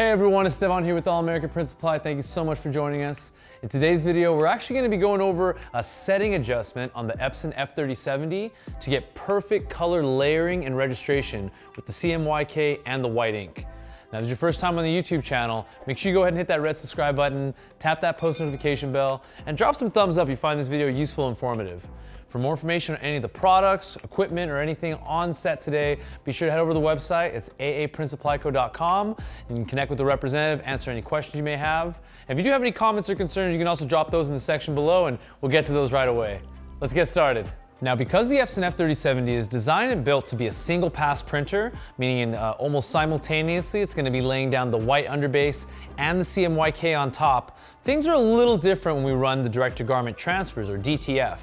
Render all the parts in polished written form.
Hey everyone, Estevan here with All American Print Supply. Thank you so much for joining us. In today's video, we're actually going to be going over a setting adjustment on the Epson F3070 to get perfect color layering and registration with the CMYK and the white ink. Now, if it's your first time on the YouTube channel, make sure you go ahead and hit that red subscribe button, tap that post notification bell, and drop some thumbs up if you find this video useful and informative. For more information on any of the products, equipment, or anything on set today, be sure to head over to the website. It's aaprintsupplyco.com. You can connect with the representative, answer any questions you may have. And if you do have any comments or concerns, you can also drop those in the section below and we'll get to those right away. Let's get started. Now, because the Epson F3070 is designed and built to be a single pass printer, meaning almost simultaneously it's going to be laying down the white underbase and the CMYK on top, things are a little different when we run the direct-to-garment transfers, or DTF.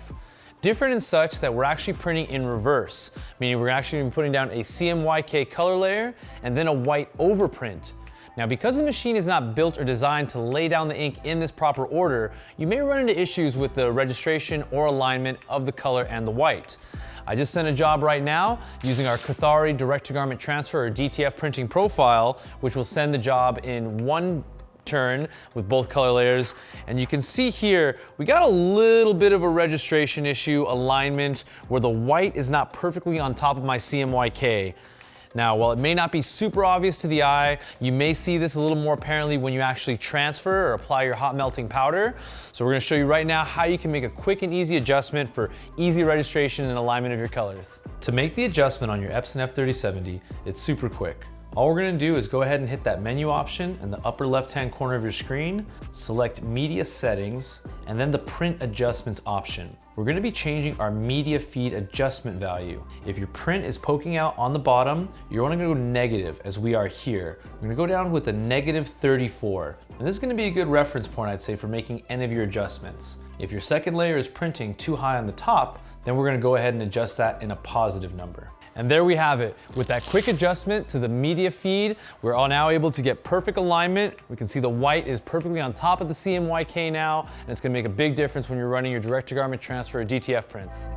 Different in such that we're actually printing in reverse, meaning we're actually putting down a CMYK color layer and then a white overprint. Now, because the machine is not built or designed to lay down the ink in this proper order, you may run into issues with the registration or alignment of the color and the white. I just sent a job right now using our Cathari direct-to-garment transfer, or DTF printing profile, which will send the job in one turn with both color layers. And you can see here, we got a little bit of a registration issue, alignment, where the white is not perfectly on top of my CMYK. Now, while it may not be super obvious to the eye, you may see this a little more apparently when you actually transfer or apply your hot melting powder. So we're gonna show you right now how you can make a quick and easy adjustment for easy registration and alignment of your colors. To make the adjustment on your Epson F3070, it's super quick. All we're gonna do is go ahead and hit that menu option in the upper left-hand corner of your screen, select Media Settings, and then the Print Adjustments option. We're gonna be changing our media feed adjustment value. If your print is poking out on the bottom, you're only gonna go negative, as we are here. We're gonna go down with a -34. And this is gonna be a good reference point, I'd say, for making any of your adjustments. If your second layer is printing too high on the top, then we're gonna go ahead and adjust that in a positive number. And there we have it. With that quick adjustment to the media feed, we're all now able to get perfect alignment. We can see the white is perfectly on top of the CMYK now, and it's gonna make a big difference when you're running your direct-to-garment transfer or DTF prints.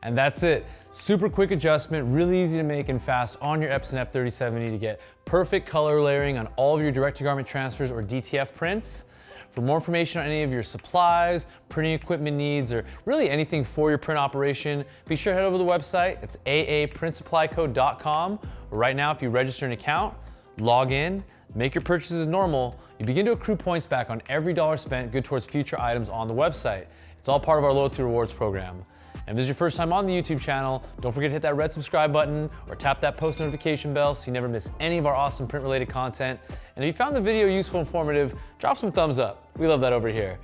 And that's it. Super quick adjustment, really easy to make and fast on your Epson F3070 to get perfect color layering on all of your direct-to-garment transfers or DTF prints. For more information on any of your supplies, printing equipment needs, or really anything for your print operation, be sure to head over to the website. It's aaprintsupplyco.com. Right now, if you register an account, log in, make your purchases as normal, you begin to accrue points back on every dollar spent, good towards future items on the website. It's all part of our loyalty rewards program. And if this is your first time on the YouTube channel, don't forget to hit that red subscribe button or tap that post notification bell so you never miss any of our awesome print related content. And if you found the video useful and informative, drop some thumbs up. We love that over here.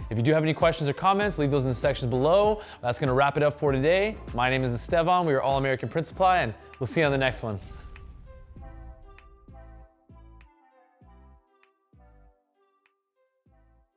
If you do have any questions or comments, leave those in the section below. That's gonna wrap it up for today. My name is Estevan. We are All American Print Supply, and we'll see you on the next one.